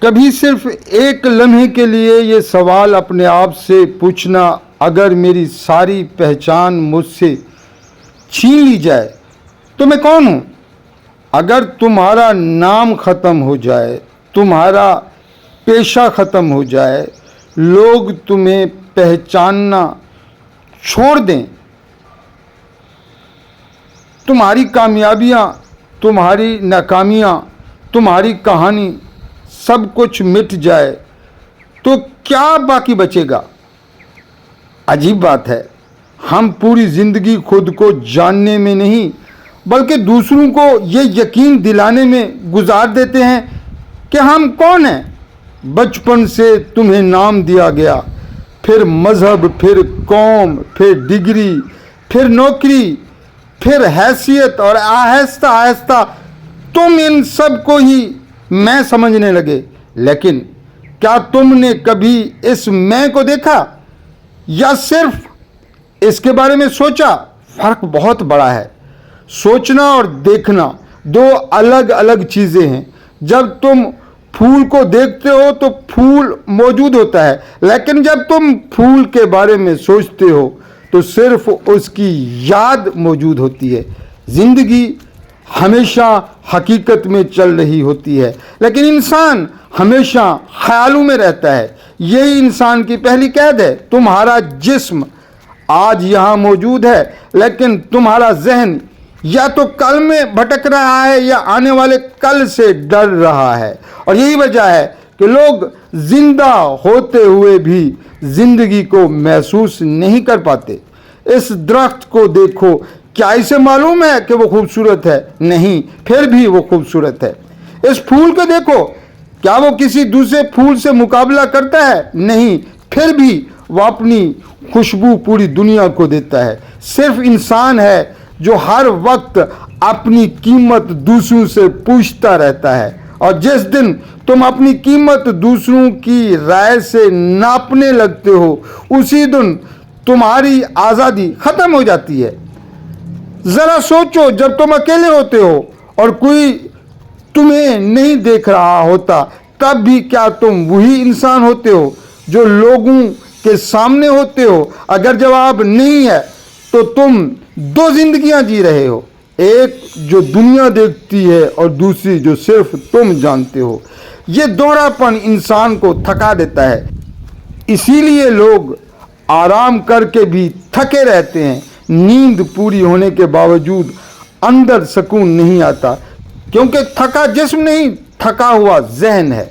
کبھی صرف ایک لمحے کے لیے یہ سوال اپنے آپ سے پوچھنا، اگر میری ساری پہچان مجھ سے چھین لی جائے تو میں کون ہوں؟ اگر تمہارا نام ختم ہو جائے، تمہارا پیشہ ختم ہو جائے، لوگ تمہیں پہچاننا چھوڑ دیں، تمہاری کامیابیاں، تمہاری ناکامیاں، تمہاری کہانی سب کچھ مٹ جائے، تو کیا باقی بچے گا؟ عجیب بات ہے، ہم پوری زندگی خود کو جاننے میں نہیں بلکہ دوسروں کو یہ یقین دلانے میں گزار دیتے ہیں کہ ہم کون ہیں۔ بچپن سے تمہیں نام دیا گیا، پھر مذہب، پھر قوم، پھر ڈگری، پھر نوکری، پھر حیثیت، اور آہستہ آہستہ تم ان سب کو ہی میں سمجھنے لگے۔ لیکن کیا تم نے کبھی اس میں کو دیکھا یا صرف اس کے بارے میں سوچا؟ فرق بہت بڑا ہے۔ سوچنا اور دیکھنا دو الگ الگ چیزیں ہیں۔ جب تم پھول کو دیکھتے ہو تو پھول موجود ہوتا ہے، لیکن جب تم پھول کے بارے میں سوچتے ہو تو صرف اس کی یاد موجود ہوتی ہے۔ زندگی ہمیشہ حقیقت میں چل رہی ہوتی ہے، لیکن انسان ہمیشہ خیالوں میں رہتا ہے۔ یہی انسان کی پہلی قید ہے۔ تمہارا جسم آج یہاں موجود ہے، لیکن تمہارا ذہن یا تو کل میں بھٹک رہا ہے یا آنے والے کل سے ڈر رہا ہے۔ اور یہی وجہ ہے کہ لوگ زندہ ہوتے ہوئے بھی زندگی کو محسوس نہیں کر پاتے۔ اس درخت کو دیکھو، کیا اسے معلوم ہے کہ وہ خوبصورت ہے؟ نہیں، پھر بھی وہ خوبصورت ہے۔ اس پھول کو دیکھو، کیا وہ کسی دوسرے پھول سے مقابلہ کرتا ہے؟ نہیں، پھر بھی وہ اپنی خوشبو پوری دنیا کو دیتا ہے۔ صرف انسان ہے جو ہر وقت اپنی قیمت دوسروں سے پوچھتا رہتا ہے، اور جس دن تم اپنی قیمت دوسروں کی رائے سے ناپنے لگتے ہو، اسی دن تمہاری آزادی ختم ہو جاتی ہے۔ ذرا سوچو، جب تم اکیلے ہوتے ہو اور کوئی تمہیں نہیں دیکھ رہا ہوتا، تب بھی کیا تم وہی انسان ہوتے ہو جو لوگوں کے سامنے ہوتے ہو؟ اگر جواب نہیں ہے تو تم دو زندگیاں جی رہے ہو، ایک جو دنیا دیکھتی ہے اور دوسری جو صرف تم جانتے ہو۔ یہ دوہرا پن انسان کو تھکا دیتا ہے، اسی لیے لوگ آرام کر کے بھی تھکے رہتے ہیں۔ نیند پوری ہونے کے باوجود اندر سکون نہیں آتا، کیونکہ تھکا جسم نہیں، تھکا ہوا ذہن ہے۔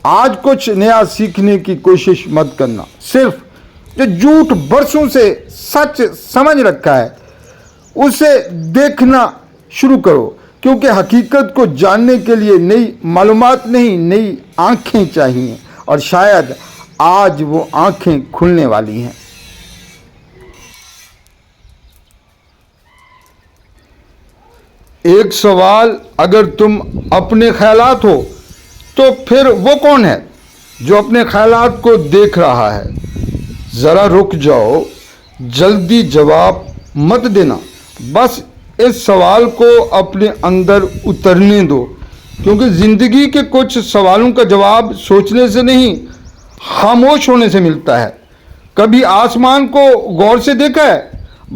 آج کچھ نیا سیکھنے کی کوشش مت کرنا، صرف جو جھوٹ برسوں سے سچ سمجھ رکھا ہے اسے دیکھنا شروع کرو، کیونکہ حقیقت کو جاننے کے لیے نئی معلومات نہیں، نئی آنکھیں چاہیے، اور شاید آج وہ آنکھیں کھلنے والی ہیں۔ ایک سوال، اگر تم اپنے خیالات ہو تو پھر وہ کون ہے جو اپنے خیالات کو دیکھ رہا ہے؟ ذرا رک جاؤ، جلدی جواب مت دینا، بس اس سوال کو اپنے اندر اترنے دو، کیونکہ زندگی کے کچھ سوالوں کا جواب سوچنے سے نہیں، خاموش ہونے سے ملتا ہے۔ کبھی آسمان کو غور سے دیکھا ہے؟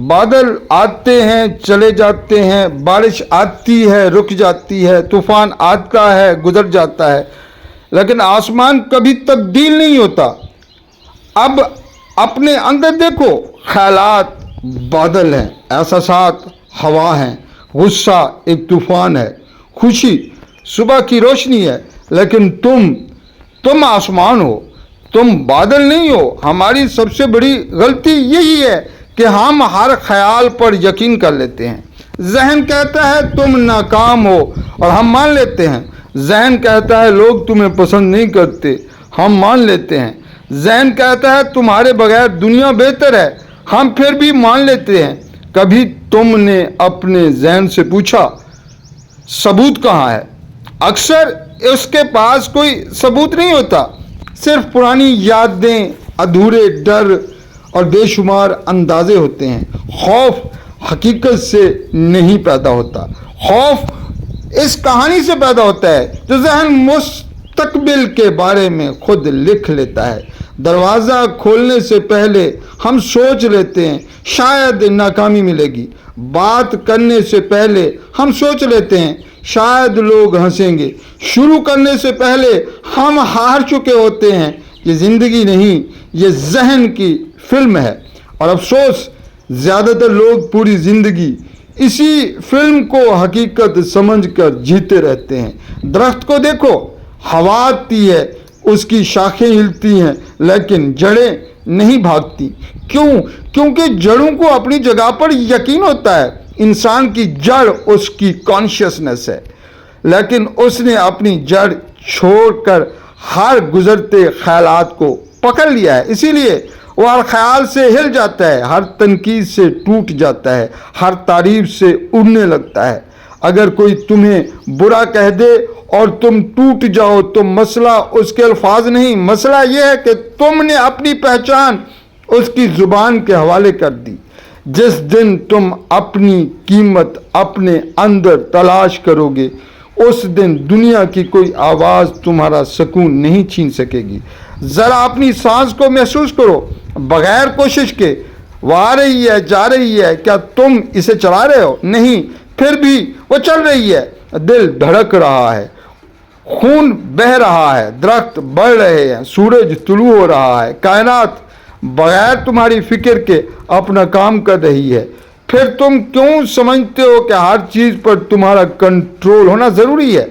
بادل آتے ہیں چلے جاتے ہیں، بارش آتی ہے رک جاتی ہے، طوفان آتا ہے گزر جاتا ہے، لیکن آسمان کبھی تبدیل نہیں ہوتا۔ اب اپنے اندر دیکھو، خیالات بادل ہیں، احساسات ہوا ہیں، غصہ ایک طوفان ہے، خوشی صبح کی روشنی ہے، لیکن تم آسمان ہو، تم بادل نہیں ہو۔ ہماری سب سے بڑی غلطی یہی ہے کہ ہم ہر خیال پر یقین کر لیتے ہیں۔ ذہن کہتا ہے تم ناکام ہو اور ہم مان لیتے ہیں۔ ذہن کہتا ہے لوگ تمہیں پسند نہیں کرتے، ہم مان لیتے ہیں۔ ذہن کہتا ہے تمہارے بغیر دنیا بہتر ہے، ہم پھر بھی مان لیتے ہیں۔ کبھی تم نے اپنے ذہن سے پوچھا ثبوت کہاں ہے؟ اکثر اس کے پاس کوئی ثبوت نہیں ہوتا، صرف پرانی یادیں، ادھورے ڈر اور بے شمار اندازے ہوتے ہیں۔ خوف حقیقت سے نہیں پیدا ہوتا، خوف اس کہانی سے پیدا ہوتا ہے جو ذہن मुस्तकबिल के बारे में खुद लिख लेता है। दरवाज़ा खोलने से पहले हम सोच लेते हैं शायद नाकामी मिलेगी। बात करने से पहले हम सोच लेते हैं शायद लोग हंसेंगे। शुरू करने से पहले हम हार चुके होते हैं। ये ज़िंदगी नहीं, ये जहन की फिल्म है। और अफसोस, ज़्यादातर लोग पूरी ज़िंदगी इसी फिल्म को हकीकत समझकर जीते रहते हैं। दरख्त को देखो, हवा आती है, उसकी शाखें हिलती हैं, लेकिन जड़ें नहीं भागती। क्यों? क्योंकि जड़ों को अपनी जगह पर यकीन होता है। इंसान की जड़ उसकी कॉन्शियसनेस है, लेकिन उसने अपनी जड़ छोड़कर हर गुजरते ख्यालात को पकड़ लिया है। इसीलिए वो हर ख्याल से हिल जाता है, हर तनकीद से टूट जाता है, हर तारीफ से उड़ने लगता है। अगर कोई तुम्हें बुरा कह दे और तुम टूट जाओ तो मसला उसके अल्फाज नहीं, मसला यह है कि तुमने अपनी पहचान उसकी ज़ुबान के हवाले कर दी। जिस दिन तुम अपनी कीमत अपने अंदर तलाश करोगे, उस दिन दुनिया की कोई आवाज़ तुम्हारा सुकून नहीं छीन सकेगी। ज़रा अपनी सांस को महसूस करो, बगैर कोशिश के। वो आ रही है, जा रही है, क्या तुम इसे चला रहे हो? नहीं, फिर भी वो चल रही है। दिल धड़क रहा है, खून बह रहा है, दरख्त बढ़ रहे हैं, सूरज तुलू हो रहा है, कायनात बगैर तुम्हारी फिक्र के अपना काम कर रही है। फिर तुम क्यों समझते हो कि हर चीज़ पर तुम्हारा कंट्रोल होना ज़रूरी है?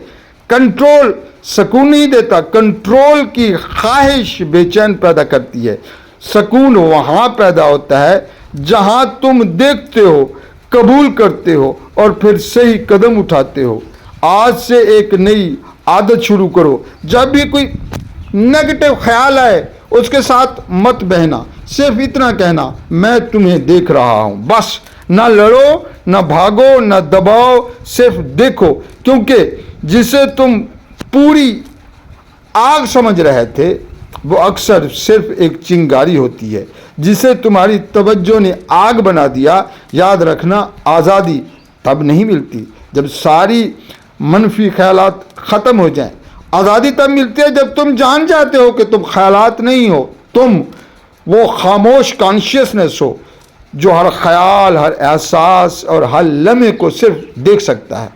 कंट्रोल सुकून नहीं देता, कंट्रोल की ख्वाहिश बेचैन पैदा करती है। सुकून वहाँ पैदा होता है जहाँ तुम देखते हो, कबूल करते हो और फिर सही कदम उठाते हो। आज से एक नई आदत शुरू करो। जब भी कोई नेगेटिव ख्याल आए उसके साथ मत बहना, सिर्फ इतना कहना, मैं तुम्हें देख रहा हूँ। बस, ना लड़ो, ना भागो, ना दबाओ, सिर्फ देखो। क्योंकि जिसे तुम पूरी आग समझ रहे थे वो अक्सर सिर्फ एक चिंगारी होती है। जिसे तुम्हारी तवज्जो ने आग बना दिया, याद रखना, आज़ादी तब नहीं मिलती जब सारी मनफी ख्यालात ख़त्म हो जाएं। आज़ादी तब मिलती है जब तुम जान जाते हो कि तुम ख्यालात नहीं हो, तुम वो खामोश कॉन्शियसनेस हो जो हर ख्याल, हर एहसास और हर लम्हे को सिर्फ देख सकता है।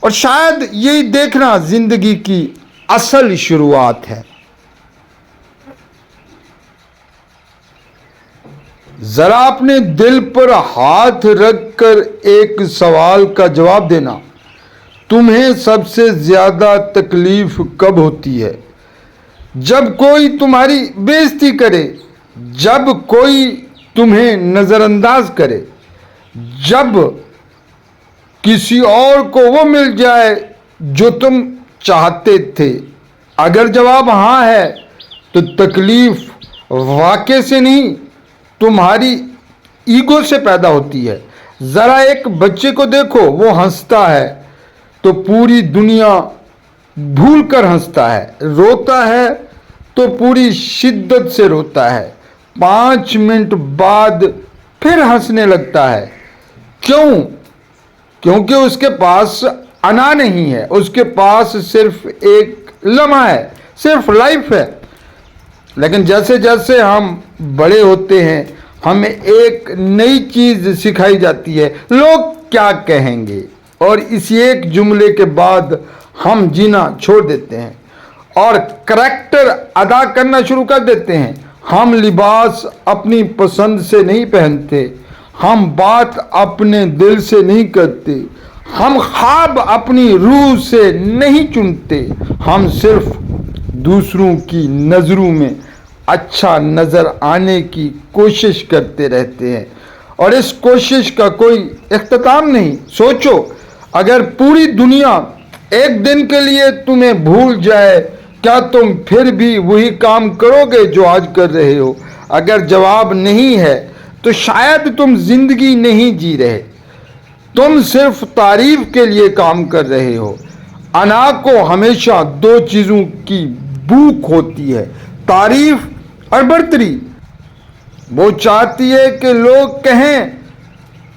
और शायद यही देखना जिंदगी की असल शुरुआत है। जरा अपने दिल पर हाथ रखकर एक सवाल का जवाब देना, तुम्हें सबसे ज्यादा तकलीफ कब होती है? जब कोई तुम्हारी बेइज्जती करे, जब कोई तुम्हें नजरअंदाज करे, जब किसी और को वो मिल जाए जो तुम चाहते थे? अगर जवाब हाँ है तो तकलीफ वाक़े से नहीं, तुम्हारी ईगो से पैदा होती है। ज़रा एक बच्चे को देखो, वो हंसता है तो पूरी दुनिया भूल कर हंसता है, रोता है तो पूरी शिद्दत से रोता है, 5 मिनट बाद फिर हंसने लगता है। क्यों? क्योंकि उसके पास अना नहीं है, उसके पास सिर्फ एक लम्हा है, सिर्फ लाइफ है। लेकिन जैसे जैसे हम बड़े होते हैं, हमें एक नई चीज़ सिखाई जाती है, लोग क्या कहेंगे, और इसी एक जुमले के बाद हम जीना छोड़ देते हैं और करैक्टर अदा करना शुरू कर देते हैं। हम लिबास अपनी पसंद से नहीं पहनते, हम बात अपने दिल से नहीं करते, हम ख्वाब अपनी रूह से नहीं चुनते, हम सिर्फ दूसरों की नज़रों में अच्छा नज़र आने की कोशिश करते रहते हैं और इस कोशिश का कोई इख्तिताम नहीं। सोचो, अगर पूरी दुनिया एक दिन के लिए तुम्हें भूल जाए, क्या तुम फिर भी वही काम करोगे जो आज कर रहे हो? अगर जवाब नहीं है तो शायद तुम जिंदगी नहीं जी रहे, तुम सिर्फ तारीफ के लिए काम कर रहे हो। अना को हमेशा 2 चीज़ों की भूख होती है, तारीफ और बर्तरी। वो चाहती है कि लोग कहें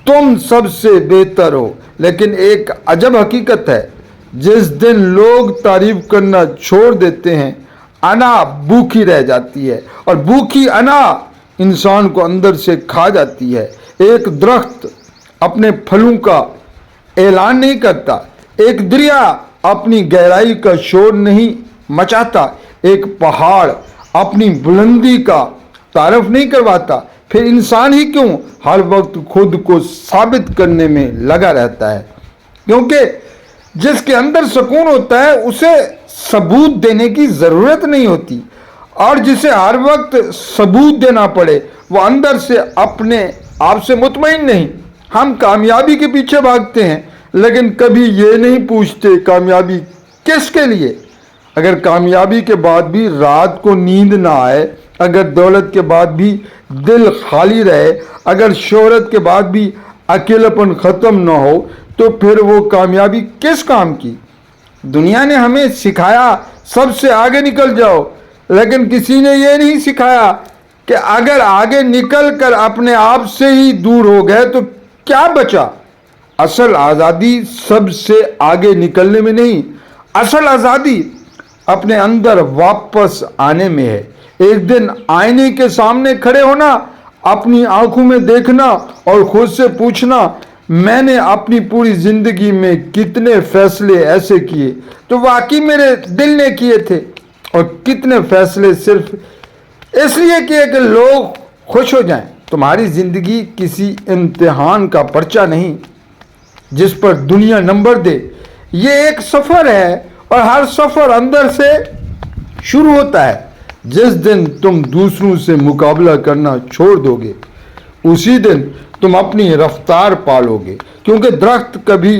तुम सबसे बेहतर हो, लेकिन एक अजब हकीकत है, जिस दिन लोग तारीफ करना छोड़ देते हैं, अना भूखी रह जाती है और भूखी अना इंसान को अंदर से खा जाती है। एक दरख्त अपने फलों का ऐलान नहीं करता, एक दरिया अपनी गहराई का शोर नहीं मचाता, एक पहाड़ अपनी बुलंदी का तारफ नहीं करवाता, फिर इंसान ही क्यों हर वक्त खुद को साबित करने में लगा रहता है। क्योंकि जिसके अंदर सुकून होता है उसे सबूत देने की ज़रूरत नहीं होती, और जिसे हर वक्त सबूत देना पड़े वो अंदर से अपने आप से मुतमईन नहीं। हम कामयाबी के पीछे भागते हैं लेकिन कभी ये नहीं पूछते कामयाबी किसके लिए। अगर कामयाबी के बाद भी रात को नींद ना आए, अगर दौलत के बाद भी दिल खाली रहे, अगर शोहरत के बाद भी अकेलापन ख़त्म ना हो, तो फिर वो कामयाबी किस काम की। दुनिया ने हमें सिखाया सबसे आगे निकल जाओ, लेकिन किसी ने ये नहीं सिखाया कि अगर आगे निकल कर अपने आप से ही दूर हो गए तो क्या बचा। असल आज़ादी सबसे आगे निकलने में नहीं, असल आज़ादी अपने अंदर वापस आने में है। एक दिन आईने के सामने खड़े होना, अपनी आंखों में देखना और खुद से पूछना, मैंने अपनी पूरी जिंदगी में कितने फैसले ऐसे किए तो वाकई मेरे दिल ने किए थे, और कितने फैसले सिर्फ इसलिए किए कि लोग खुश हो जाएं। तुम्हारी जिंदगी किसी इम्तिहान का पर्चा नहीं जिस पर दुनिया नंबर दे। ये एक सफ़र है और हर सफ़र अंदर से शुरू होता है। जिस दिन तुम दूसरों से मुकाबला करना छोड़ दोगे उसी दिन तुम अपनी रफ्तार पालोगे। क्योंकि दरख्त कभी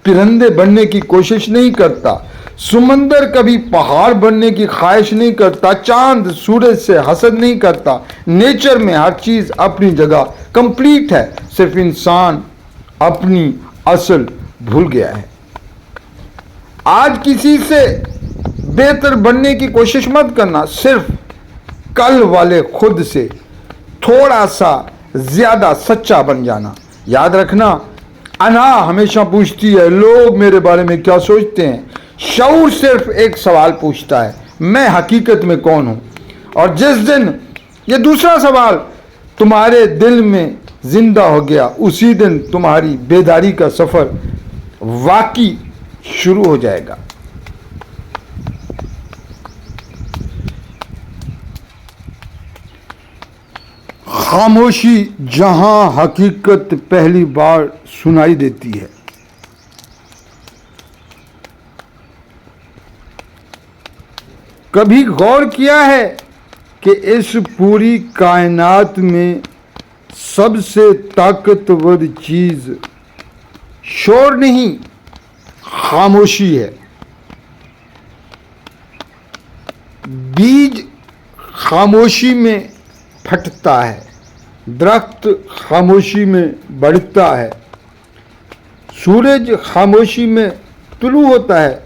परिंदे बनने की कोशिश नहीं करता, समंदर कभी पहाड़ बनने की ख्वाहिश नहीं करता, चांद सूरज से हसद नहीं करता। नेचर में हर चीज़ अपनी जगह कंप्लीट है, सिर्फ इंसान अपनी असल भूल गया है। आज किसी से बेहतर बनने की कोशिश मत करना, सिर्फ कल वाले खुद से थोड़ा सा ज़्यादा सच्चा बन जाना। याद रखना, अना हमेशा पूछती है लोग मेरे बारे में क्या सोचते हैं। शऊर सिर्फ एक सवाल पूछता है, मैं हकीकत में कौन हूँ। और जिस दिन ये दूसरा सवाल तुम्हारे दिल में जिंदा हो गया उसी दिन तुम्हारी बेदारी का सफ़र वाकई शुरू हो जाएगा। खामोशी जहां हकीकत पहली बार सुनाई देती है। कभी गौर किया है कि इस पूरी कायनात में सबसे ताकतवर चीज़ शोर नहीं, खामोशी है। बीज खामोशी में फटता है, दरख्त खामोशी में बढ़ता है, सूरज खामोशी में तुलू होता है,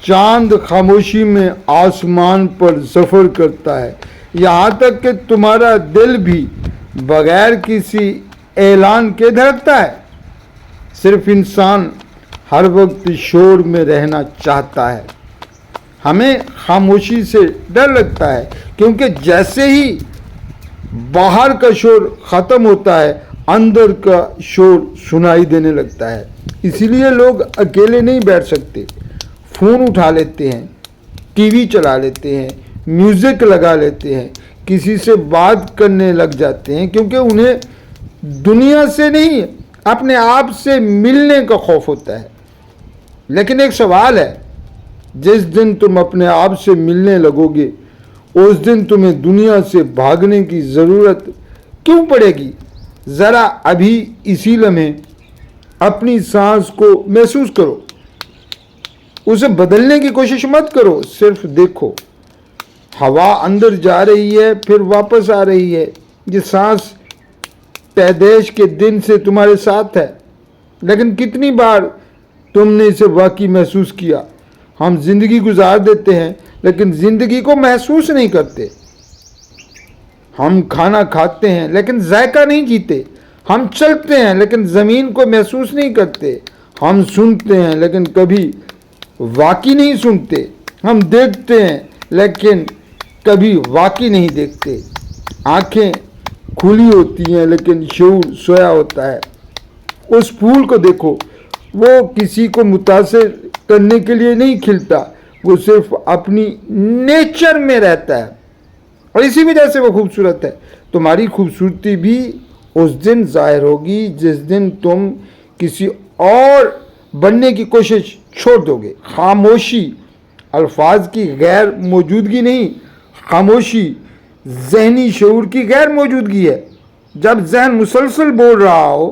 चांद खामोशी में आसमान पर सफ़र करता है। यहाँ तक कि तुम्हारा दिल भी बगैर किसी ऐलान के धड़कता है। सिर्फ इंसान हर वक्त शोर में रहना चाहता है। हमें खामोशी से डर लगता है क्योंकि जैसे ही बाहर का शोर ख़त्म होता है अंदर का शोर सुनाई देने लगता है। इसीलिए लोग अकेले नहीं बैठ सकते, फ़ोन उठा लेते हैं, टीवी चला लेते हैं, म्यूज़िक लगा लेते हैं, किसी से बात करने लग जाते हैं क्योंकि उन्हें दुनिया से नहीं अपने आप से मिलने का खौफ होता है। लेकिन एक सवाल है, जिस दिन तुम अपने आप से मिलने लगोगे उस दिन तुम्हें दुनिया से भागने की ज़रूरत क्यों पड़ेगी। ज़रा अभी इसी लम्हे अपनी सांस को महसूस करो, उसे बदलने की कोशिश मत करो, सिर्फ देखो। हवा अंदर जा रही है फिर वापस आ रही है। ये सांस पैदाइश के दिन से तुम्हारे साथ है, लेकिन कितनी बार तुमने इसे वाकई महसूस किया। हम ज़िंदगी गुजार देते हैं लेकिन ज़िंदगी को महसूस नहीं करते। हम खाना खाते हैं लेकिन जायका नहीं जीते। हम चलते हैं लेकिन ज़मीन को महसूस नहीं करते। हम सुनते हैं लेकिन कभी वाकई नहीं सुनते, हम देखते हैं लेकिन कभी वाकई नहीं देखते। आंखें खुली होती हैं लेकिन शऊर सोया होता है। उस फूल को देखो, वो किसी को मुतासिर करने के लिए नहीं खिलता, वो सिर्फ अपनी नेचर में रहता है और इसी वजह से वो खूबसूरत है। तुम्हारी खूबसूरती भी उस दिन जाहिर होगी जिस दिन तुम किसी और बनने की कोशिश छोड़ दोगे। खामोशी अल्फाज की गैर मौजूदगी नहीं, खामोशी जहनी शऊर की गैर मौजूदगी है। जब जहन मुसलसल बोल रहा हो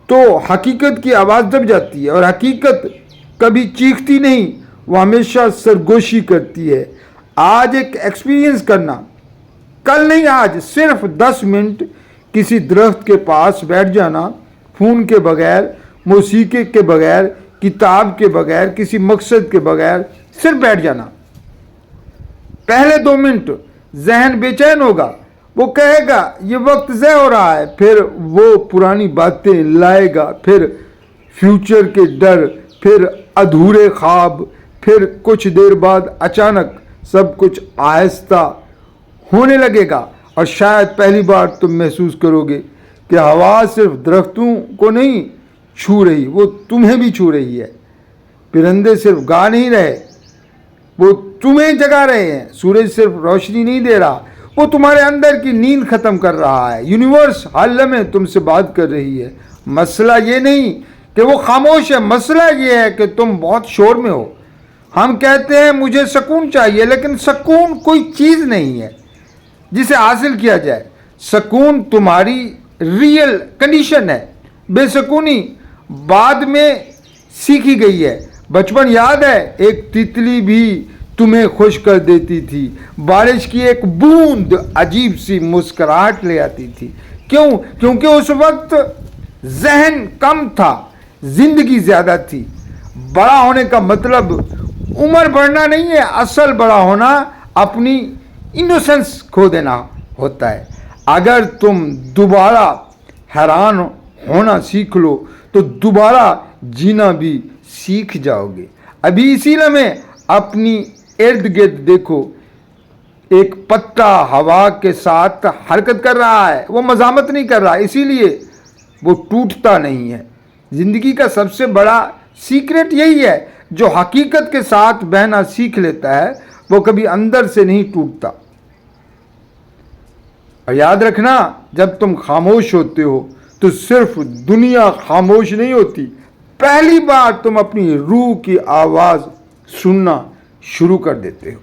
तो हकीकत की आवाज़ दब जाती है और हकीकत कभी चीखती नहीं, वो हमेशा सरगोशी करती है। आज एक एक्सपीरियंस करना, कल नहीं आज, सिर्फ 10 मिनट किसी दरख्त के पास बैठ जाना, फ़ोन के बगैर, मौसीकी के बगैर, किताब के बगैर, किसी मकसद के बगैर सिर्फ बैठ जाना। पहले 2 मिनट जहन बेचैन होगा, वो कहेगा ये वक्त ज़ाया हो रहा है, फिर वो पुरानी बातें लाएगा, फिर फ्यूचर के डर, फिर अधूरे ख्वाब, फिर कुछ देर बाद अचानक सब कुछ आहिस्ता होने लगेगा और शायद पहली बार तुम महसूस करोगे कि हवा सिर्फ दरख्तों को नहीं छू रही, वो तुम्हें भी छू रही है। परिंदे सिर्फ गा नहीं रहे, वो तुम्हें जगा रहे हैं। सूरज सिर्फ रोशनी नहीं दे रहा, वो तुम्हारे अंदर की नींद ख़त्म कर रहा है। यूनिवर्स हर लम्हे तुमसे बात कर रही है। मसला ये नहीं कि वो खामोश है, मसला ये है कि तुम बहुत शोर में हो। हम कहते हैं मुझे सुकून चाहिए, लेकिन सुकून कोई चीज़ नहीं है जिसे हासिल किया जाए। सुकून तुम्हारी रियल कंडीशन है। बेसुकूनी बाद में सीखी गई है। बचपन याद है, एक तितली भी तुम्हें खुश कर देती थी, बारिश की एक बूंद अजीब सी मुस्कुराहट ले आती थी। क्यों? क्योंकि उस वक्त जहन कम था, जिंदगी ज़्यादा थी। बड़ा होने का मतलब उम्र बढ़ना नहीं है, असल बड़ा होना अपनी इनोसेंस खो देना होता है। अगर तुम दोबारा हैरान होना सीख लो तो दोबारा जीना भी सीख जाओगे। अभी इसी लम्हे अपनी इर्द गिर्द देखो, एक पत्ता हवा के साथ हरकत कर रहा है, वो मज़ामत नहीं कर रहा, इसीलिए वो टूटता नहीं है। ज़िंदगी का सबसे बड़ा सीक्रेट यही है, जो हकीकत के साथ बहना सीख लेता है वो कभी अंदर से नहीं टूटता। और याद रखना, जब तुम खामोश होते हो तो सिर्फ दुनिया खामोश नहीं होती, पहली बार तुम अपनी रूह की आवाज़ सुनना शुरू कर देते हो।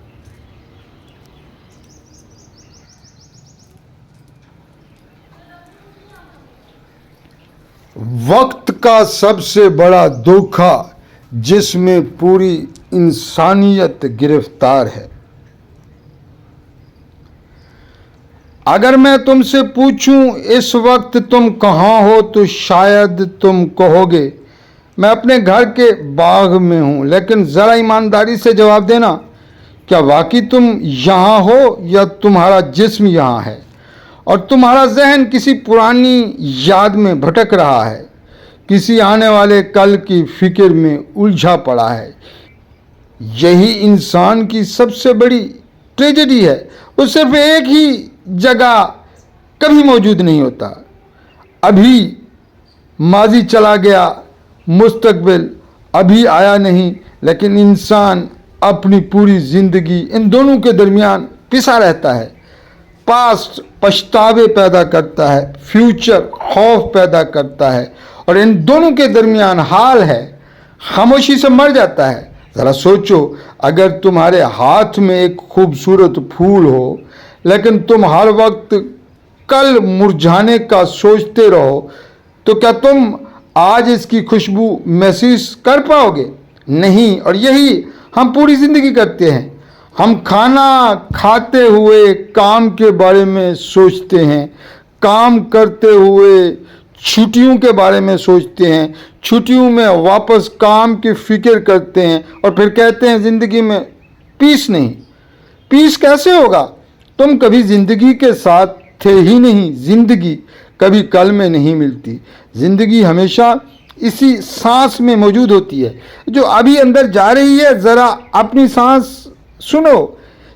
वक्त का सबसे बड़ा धोखा जिसमें पूरी इंसानियत गिरफ्तार है। अगर मैं तुमसे पूछूं इस वक्त तुम कहाँ हो तो शायद तुम कहोगे मैं अपने घर के बाग में हूँ, लेकिन ज़रा ईमानदारी से जवाब देना, क्या वाकई तुम यहाँ हो या तुम्हारा जिस्म यहाँ है और तुम्हारा जहन किसी पुरानी याद में भटक रहा है, किसी आने वाले कल की फिक्र में उलझा पड़ा है। यही इंसान की सबसे बड़ी ट्रेजेडी है। वो सिर्फ एक ही जगह कभी मौजूद नहीं होता। अभी माजी चला गया, मुस्तकबिल अभी आया नहीं, लेकिन इंसान अपनी पूरी ज़िंदगी इन दोनों के दरमियान पिसा रहता है। पास्ट पछतावे पैदा करता है, फ्यूचर खौफ पैदा करता है और इन दोनों के दरमियान हाल है, खामोशी से मर जाता है। ज़रा सोचो, अगर तुम्हारे हाथ में एक खूबसूरत फूल हो लेकिन तुम हर वक्त कल मुरझाने का सोचते रहो तो क्या तुम आज इसकी खुशबू महसूस कर पाओगे? नहीं। और यही हम पूरी ज़िंदगी करते हैं। हम खाना खाते हुए काम के बारे में सोचते हैं, काम करते हुए छुट्टियों के बारे में सोचते हैं, छुट्टियों में वापस काम की फिक्र करते हैं और फिर कहते हैं ज़िंदगी में पीस नहीं। पीस कैसे होगा? तुम कभी ज़िंदगी के साथ थे ही नहीं। ज़िंदगी कभी कल में नहीं मिलती। ज़िंदगी हमेशा اسی سانس میں موجود ہوتی ہے جو ابھی اندر جا رہی ہے. ذرا اپنی سانس سنو.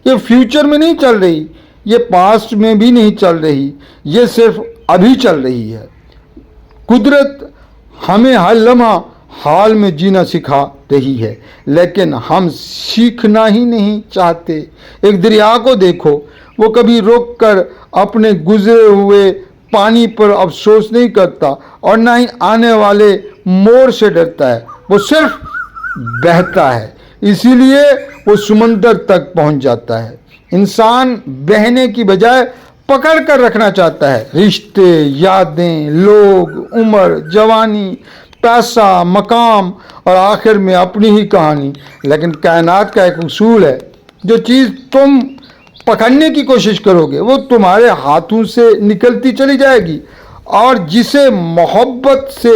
یہ فیوچر میں نہیں چل رہی, یہ پاسٹ میں بھی نہیں چل رہی, یہ صرف ابھی چل رہی ہے. قدرت ہمیں ہر لمحہ حال میں جینا سکھا رہی ہے, لیکن ہم سیکھنا ہی نہیں چاہتے. ایک دریا کو دیکھو, وہ کبھی رک کر اپنے گزرے ہوئے پانی پر افسوس نہیں کرتا اور نہ ہی آنے والے موڑ سے ڈرتا ہے. وہ صرف بہتا ہے, اسی لیے وہ سمندر تک پہنچ جاتا ہے. انسان بہنے کی بجائے پکڑ کر رکھنا چاہتا ہے. رشتے, یادیں, لوگ, عمر, جوانی, پیسہ, مقام اور آخر میں اپنی ہی کہانی. لیکن کائنات کا ایک اصول ہے, جو چیز تم پکڑنے کی کوشش کرو گے وہ تمہارے ہاتھوں سے نکلتی چلی جائے گی, اور جسے محبت سے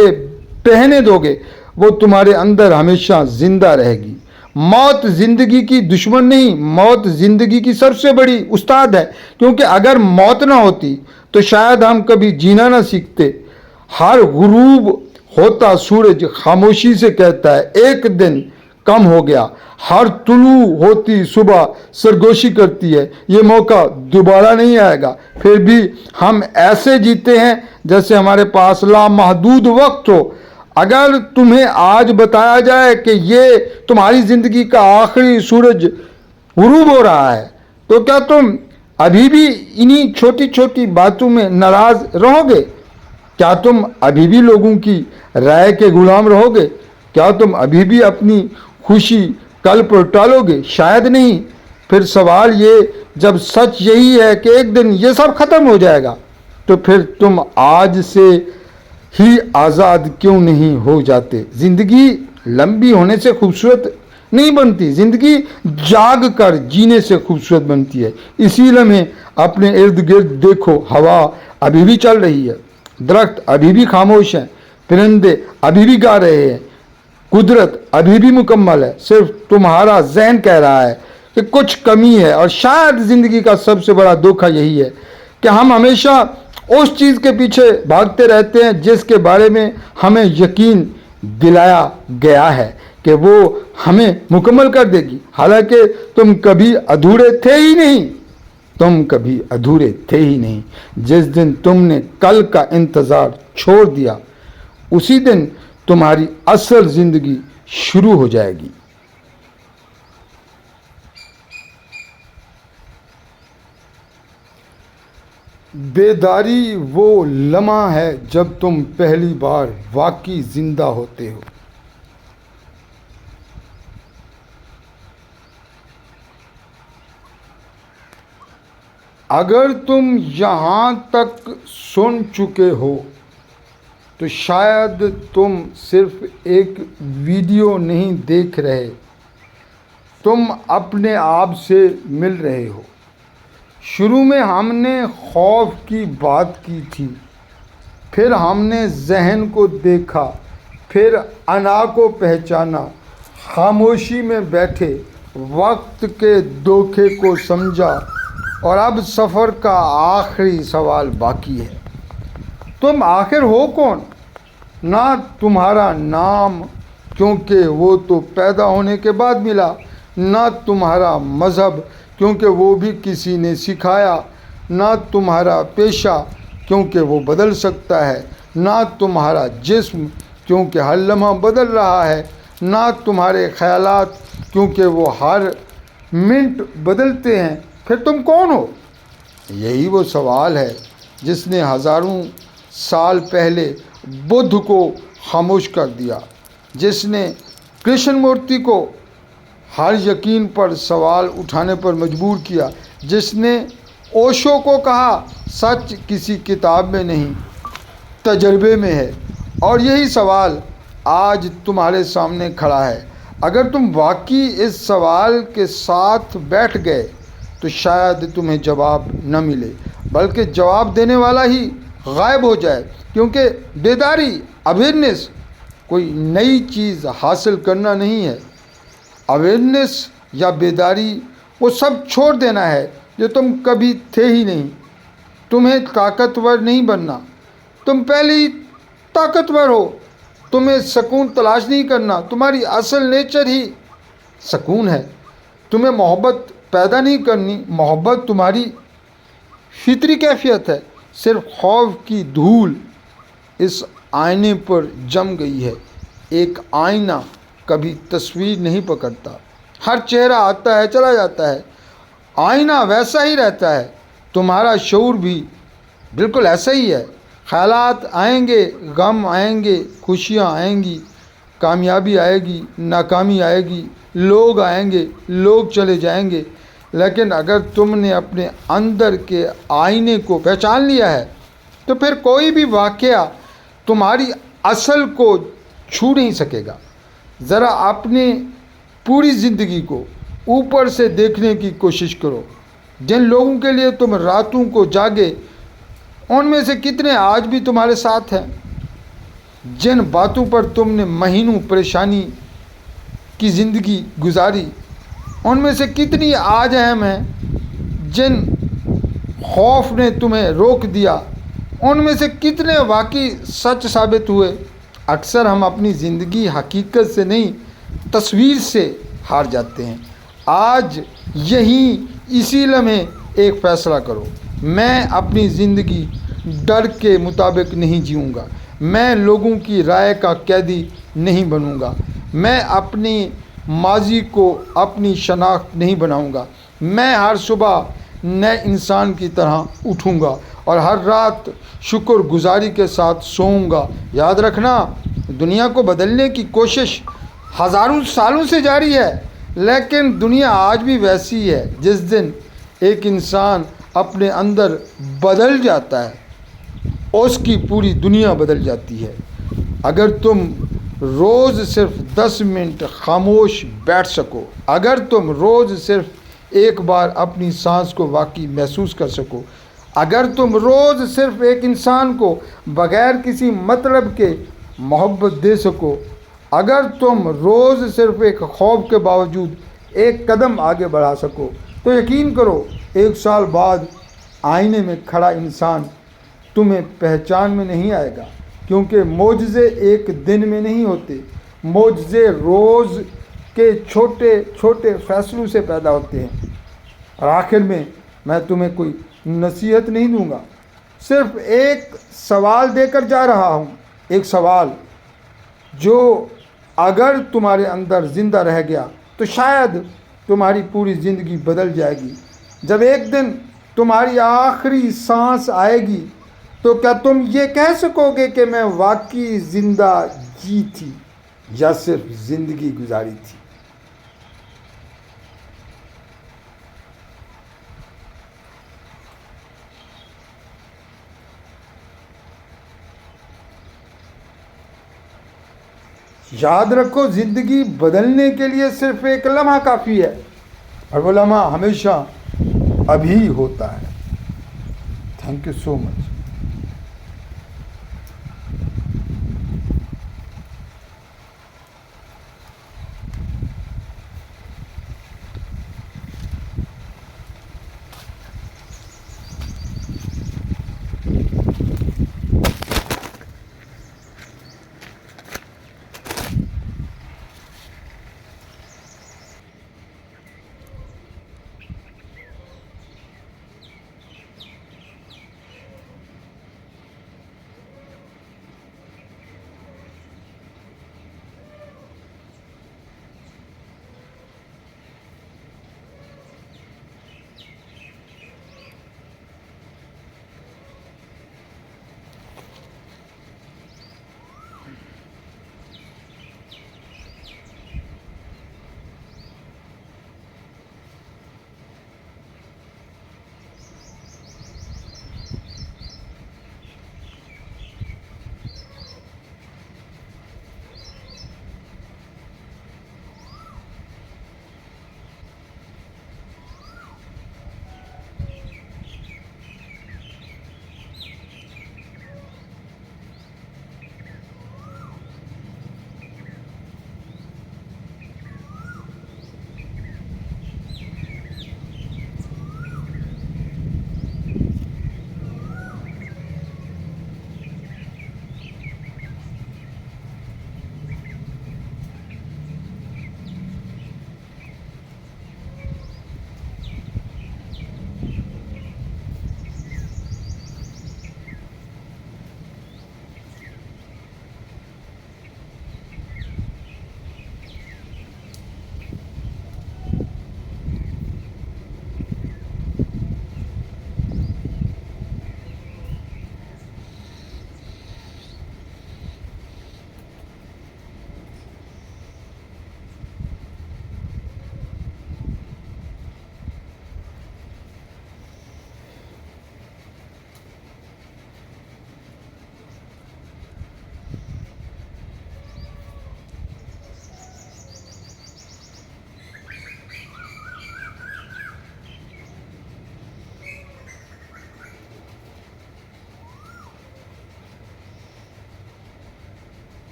بہنے دو گے وہ تمہارے اندر ہمیشہ زندہ رہے گی. موت زندگی کی دشمن نہیں, موت زندگی کی سب سے بڑی استاد ہے, کیونکہ اگر موت نہ ہوتی تو شاید ہم کبھی جینا نہ سیکھتے. ہر غروب ہوتا سورج خاموشی سے کہتا ہے ایک دن کم ہو گیا. ہر طلوع ہوتی صبح سرگوشی کرتی ہے یہ موقع دوبارہ نہیں آئے گا. پھر بھی ہم ایسے جیتے ہیں جیسے ہمارے پاس لامحدود وقت ہو. اگر تمہیں آج بتایا جائے کہ یہ تمہاری زندگی کا آخری سورج غروب ہو رہا ہے تو کیا تم ابھی بھی انہی چھوٹی چھوٹی باتوں میں ناراض رہو گے؟ کیا تم ابھی بھی لوگوں کی رائے کے غلام رہو گے؟ کیا تم ابھی بھی اپنی خوشی کل پر ٹالو گے؟ شاید نہیں. پھر سوال یہ, جب سچ یہی ہے کہ ایک دن یہ سب ختم ہو جائے گا تو پھر تم آج سے ہی آزاد کیوں نہیں ہو جاتے؟ زندگی لمبی ہونے سے خوبصورت نہیں بنتی, زندگی جاگ کر جینے سے خوبصورت بنتی ہے. اسی لمحے اپنے ارد گرد دیکھو, ہوا ابھی بھی چل رہی ہے, درخت ابھی بھی خاموش ہیں, پرندے ابھی بھی گا رہے ہیں, قدرت ابھی بھی مکمل ہے. صرف تمہارا ذہن کہہ رہا ہے کہ کچھ کمی ہے. اور شاید زندگی کا سب سے بڑا دھوکہ یہی ہے کہ ہم ہمیشہ اس چیز کے پیچھے بھاگتے رہتے ہیں جس کے بارے میں ہمیں یقین دلایا گیا ہے کہ وہ ہمیں مکمل کر دے گی, حالانکہ تم کبھی ادھورے تھے ہی نہیں. تم کبھی ادھورے تھے ہی نہیں. جس دن تم نے کل کا انتظار چھوڑ دیا اسی دن تمہاری اصل زندگی شروع ہو جائے گی. بیداری وہ لمحہ ہے جب تم پہلی بار واقعی زندہ ہوتے ہو. اگر تم یہاں تک سن چکے ہو تو شاید تم صرف ایک ویڈیو نہیں دیکھ رہے, تم اپنے آپ سے مل رہے ہو. شروع میں ہم نے خوف کی بات کی تھی, پھر ہم نے ذہن کو دیکھا, پھر انا کو پہچانا, خاموشی میں بیٹھے وقت کے دھوکے کو سمجھا, اور اب سفر کا آخری سوال باقی ہے. تم آخر ہو کون؟ نہ تمہارا نام کیونکہ وہ تو پیدا ہونے کے بعد ملا, نہ تمہارا مذہب کیونکہ وہ بھی کسی نے سکھایا, نہ تمہارا پیشہ کیونکہ وہ بدل سکتا ہے, نہ تمہارا جسم کیونکہ ہر لمحہ بدل رہا ہے, نہ تمہارے خیالات کیونکہ وہ ہر منٹ بدلتے ہیں. پھر تم کون ہو؟ یہی وہ سوال ہے جس نے ہزاروں سال پہلے بدھ کو خاموش کر دیا, جس نے کرشن مورتی کو ہر یقین پر سوال اٹھانے پر مجبور کیا, جس نے اوشو کو کہا سچ کسی کتاب میں نہیں تجربے میں ہے. اور یہی سوال آج تمہارے سامنے کھڑا ہے. اگر تم واقعی اس سوال کے ساتھ بیٹھ گئے تو شاید تمہیں جواب نہ ملے, بلکہ جواب دینے والا ہی غائب ہو جائے. کیونکہ بیداری, اویئرنیس کوئی نئی چیز حاصل کرنا نہیں ہے. اویئرنیس یا بیداری وہ سب چھوڑ دینا ہے جو تم کبھی تھے ہی نہیں. تمہیں طاقتور نہیں بننا, تم پہلے ہی طاقتور ہو. تمہیں سکون تلاش نہیں کرنا، تمہاری اصل نیچر ہی سکون ہے۔ تمہیں محبت پیدا نہیں کرنی، محبت تمہاری فطری کیفیت ہے۔ صرف خوف کی دھول اس آئینے پر جم گئی ہے۔ ایک آئینہ کبھی تصویر نہیں پکڑتا، ہر چہرہ آتا ہے چلا جاتا ہے، آئینہ ویسا ہی رہتا ہے۔ تمہارا شعور بھی بالکل ایسا ہی ہے۔ خیالات آئیں گے، غم آئیں گے، خوشیاں آئیں گی، کامیابی آئے گی، ناکامی آئے گی، لوگ آئیں گے، لوگ چلے جائیں گے، لیکن اگر تم نے اپنے اندر کے آئینے کو پہچان لیا ہے تو پھر کوئی بھی واقعہ تمہاری اصل کو چھو نہیں سکے گا۔ ذرا اپنے پوری زندگی کو اوپر سے دیکھنے کی کوشش کرو۔ جن لوگوں کے لیے تم راتوں کو جاگے، ان میں سے کتنے آج بھی تمہارے ساتھ ہیں؟ جن باتوں پر تم نے مہینوں پریشانی کی زندگی گزاری، ان میں سے کتنی آج اہم ہیں؟ جن خوف نے تمہیں روک دیا، ان میں سے کتنے واقعی سچ ثابت ہوئے؟ اکثر ہم اپنی زندگی حقیقت سے نہیں، تصویر سے ہار جاتے ہیں۔ آج یہیں اسی لمحے ایک فیصلہ کرو، میں اپنی زندگی ڈر کے مطابق نہیں جیوں گا، میں لوگوں کی رائے کا قیدی نہیں بنوں گا، میں اپنی ماضی کو اپنی شناخت نہیں بناؤں گا، میں ہر صبح نئے انسان کی طرح اٹھوں گا اور ہر رات شکر گزاری کے ساتھ سوؤں گا۔ یاد رکھنا، دنیا کو بدلنے کی کوشش ہزاروں سالوں سے جاری ہے، لیکن دنیا آج بھی ویسی ہے۔ جس دن ایک انسان اپنے اندر بدل جاتا ہے، اس کی پوری دنیا بدل جاتی ہے۔ اگر تم روز صرف 10 منٹ خاموش بیٹھ سکو، اگر تم روز صرف ایک بار اپنی سانس کو واقعی محسوس کر سکو، اگر تم روز صرف ایک انسان کو بغیر کسی مطلب کے محبت دے سکو، اگر تم روز صرف ایک خوف کے باوجود ایک قدم آگے بڑھا سکو، تو یقین کرو 1 سال بعد آئینے میں کھڑا انسان تمہیں پہچان میں نہیں آئے گا، کیونکہ معجزے ایک دن میں نہیں ہوتے، معجزے روز کے چھوٹے چھوٹے فیصلوں سے پیدا ہوتے ہیں۔ اور آخر میں تمہیں کوئی نصیحت نہیں دوں گا، صرف ایک سوال دے کر جا رہا ہوں، ایک سوال جو اگر تمہارے اندر زندہ رہ گیا تو شاید تمہاری پوری زندگی بدل جائے گی۔ جب ایک دن تمہاری آخری سانس آئے گی تو کیا تم یہ کہہ سکو گے کہ میں واقعی زندہ جی تھی یا صرف زندگی گزاری تھی؟ یاد رکھو، زندگی بدلنے کے لیے صرف ایک لمحہ کافی ہے، اور وہ لمحہ ہمیشہ ابھی ہوتا ہے۔ Thank you so much.